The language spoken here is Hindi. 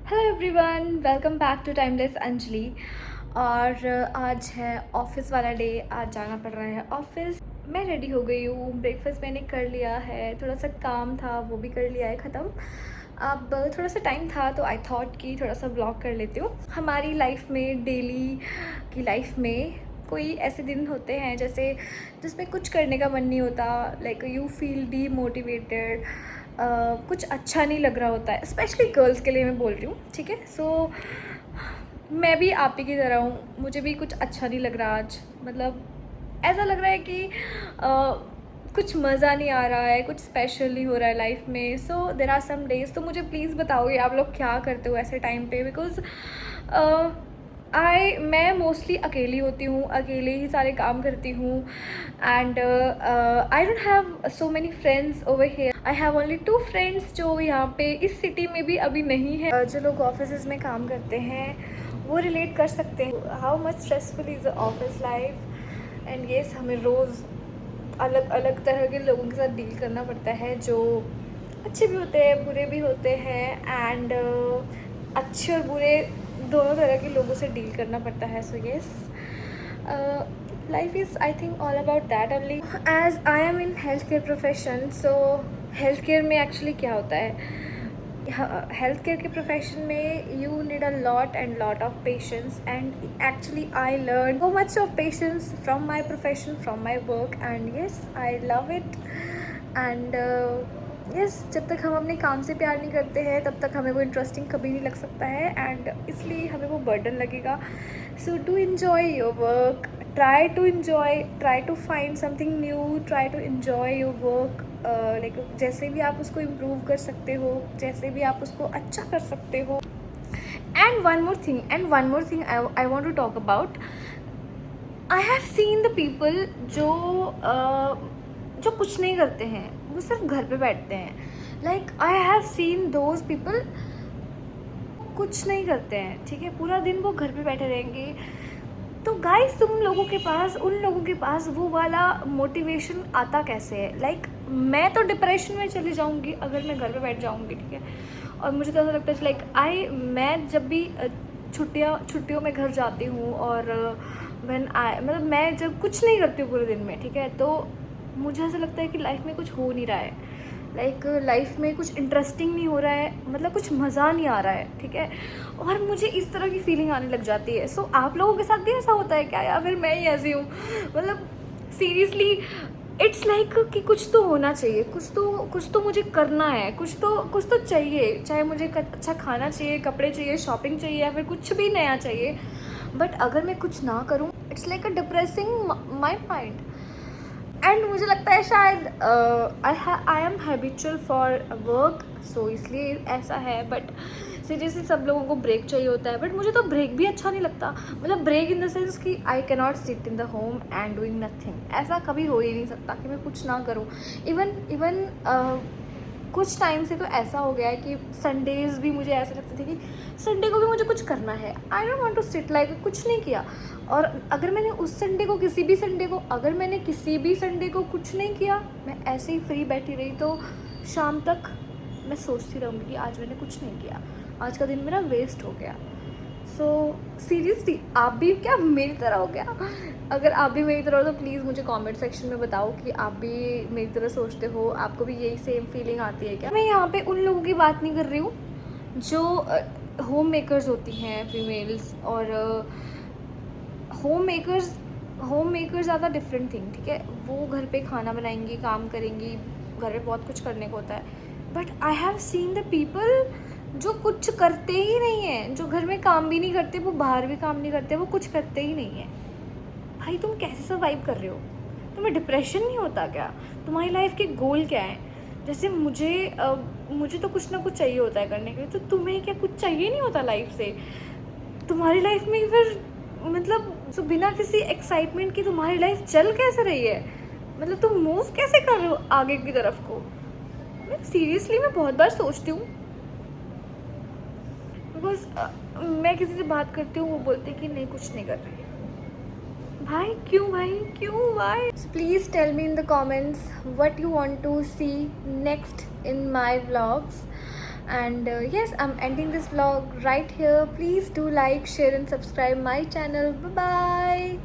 Hello everyone, welcome back to timeless Anjali. और आज है ऑफिस वाला डे। आज जाना पड़ रहा है ऑफिस। मैं रेडी हो गई हूँ, ब्रेकफास्ट मैंने कर लिया है, थोड़ा सा काम था वो भी कर लिया है ख़त्म। अब थोड़ा सा टाइम था तो आई थॉट कि थोड़ा सा ब्लॉग कर लेती हूँ। हमारी लाइफ में, डेली की लाइफ में कोई ऐसे दिन होते हैं जैसे जिसमें कुछ करने का मन नहीं होता, लाइक यू फील डीमोटिवेटेड, कुछ अच्छा नहीं लग रहा होता है। स्पेशली गर्ल्स के लिए मैं बोल रही हूँ, ठीक है। सो मैं भी आप ही की तरह हूँ, मुझे भी कुछ अच्छा नहीं लग रहा आज। मतलब ऐसा लग रहा है कि कुछ मज़ा नहीं आ रहा है, कुछ स्पेशल नहीं हो रहा है लाइफ में। सो देर आर सम डेज। तो मुझे प्लीज़ बताओगे आप लोग क्या करते हो ऐसे टाइम पे, बिकॉज मैं मोस्टली अकेली होती हूँ, अकेले ही सारे काम करती हूँ। And I don't have so many friends over here. I have only 2 friends जो यहाँ पे इस सिटी में भी अभी नहीं है। जो लोग ऑफिस में काम करते हैं वो रिलेट कर सकते हैं how much stressful is the office life. And yes, हमें रोज़ अलग अलग तरह के लोगों के साथ डील करना पड़ता है, जो अच्छे भी होते हैं बुरे भी होते हैं। एंड अच्छे और बुरे दोनों तरह के लोगों से डील करना पड़ता है। So yes, life is I think all about that only. As I am in health care profession, so health care में एक्चुअली क्या होता है, हेल्थ केयर के प्रोफेशन में you need a lot and lot of patience. And actually I learn so much of patience from my profession, from my work. And yes, I love it. And yes, जब तक हम अपने काम से प्यार नहीं करते हैं तब तक हमें वो इंटरेस्टिंग कभी नहीं लग सकता है, एंड इसलिए हमें वो बर्डन लगेगा। So do enjoy your work, try to enjoy, try to find something new, try to enjoy your work। Like जैसे भी आप उसको इम्प्रूव कर सकते हो, जैसे भी आप उसको अच्छा कर सकते हो। And one more thing I want to talk about. I have seen the people जो कुछ नहीं करते हैं, वो सिर्फ घर पे बैठते हैं। Like I have seen those people कुछ नहीं करते हैं, ठीक है, पूरा दिन वो घर पे बैठे रहेंगे। तो गाइस, तुम लोगों के पास, उन लोगों के पास वो वाला मोटिवेशन आता कैसे है? लाइक मैं तो डिप्रेशन में चली जाऊंगी अगर मैं घर पे बैठ जाऊंगी, ठीक है। और मुझे तो ऐसा लगता है लाइक मैं जब भी छुट्टियों में घर जाती हूँ, और मतलब मैं जब कुछ नहीं करती हूँ पूरे दिन में, ठीक है, तो मुझे ऐसा लगता है कि लाइफ में कुछ हो नहीं रहा है। लाइक लाइफ में कुछ इंटरेस्टिंग नहीं हो रहा है, मतलब कुछ मज़ा नहीं आ रहा है, ठीक है। और मुझे इस तरह की फीलिंग आने लग जाती है। सो आप लोगों के साथ भी ऐसा होता है क्या, या फिर मैं ही ऐसी हूँ? मतलब सीरियसली इट्स लाइक कि कुछ तो होना चाहिए, कुछ तो मुझे करना है, कुछ तो चाहिए। चाहे मुझे अच्छा खाना चाहिए, कपड़े चाहिए, शॉपिंग चाहिए, या फिर कुछ भी नया चाहिए। बट अगर मैं कुछ ना करूँ, it's like a depressing my mind. And मुझे लगता है शायद I am habitual for work, so इसलिए ऐसा है। बट सीरियसली सब लोगों को ब्रेक चाहिए होता है, बट मुझे तो ब्रेक भी अच्छा नहीं लगता। मतलब ब्रेक इन द सेंस कि I cannot sit in the home and doing nothing. ऐसा कभी हो ही नहीं सकता कि मैं कुछ ना करूँ। इवन कुछ टाइम से तो ऐसा हो गया है कि संडेज़ भी मुझे ऐसा लगता था कि संडे को भी मुझे कुछ करना है। I don't want to sit, like कुछ नहीं किया। और अगर मैंने उस संडे को, अगर मैंने किसी भी संडे को कुछ नहीं किया, मैं ऐसे ही फ्री बैठी रही, तो शाम तक मैं सोचती रहूँगी कि आज मैंने कुछ नहीं किया, आज का दिन मेरा वेस्ट हो गया। सो सीरियसली आप भी क्या मेरी तरह हो गया? अगर आप भी मेरी तरह हो तो प्लीज़ मुझे कमेंट सेक्शन में बताओ कि आप भी मेरी तरह सोचते हो, आपको भी यही सेम फीलिंग आती है क्या? मैं यहाँ पे उन लोगों की बात नहीं कर रही हूँ जो होम मेकर्स होती हैं, फीमेल्स। और होम मेकर्स ज़्यादा डिफरेंट थिंग, ठीक है। वो घर पे खाना बनाएंगी, काम करेंगी, घर में बहुत कुछ करने को होता है। But I have seen the people जो कुछ करते ही नहीं है, जो घर में काम भी नहीं करते, वो बाहर भी काम नहीं करते, वो कुछ करते ही नहीं है। भाई तुम कैसे सर्वाइव कर रहे हो? तुम्हें डिप्रेशन नहीं होता क्या? तुम्हारी लाइफ के गोल क्या है? जैसे मुझे तो कुछ ना कुछ चाहिए होता है करने के लिए, तो तुम्हें क्या कुछ चाहिए नहीं होता लाइफ से? तुम्हारी लाइफ में फिर मतलब जो बिना किसी एक्साइटमेंट की तुम्हारी लाइफ चल कैसे रही है? मतलब तुम मूव कैसे कर रहे हो आगे की तरफ को? मैं सीरियसली मैं बहुत बार सोचती हूँ, बिकॉज मैं किसी से बात करती हूँ, वो बोलते हैं कि नहीं कुछ नहीं कर रही। भाई क्यों why? Please tell me in the comments what you want to see next in my vlogs. and yes, I'm ending this vlog right here. Please do like, share and subscribe my channel. Bye bye.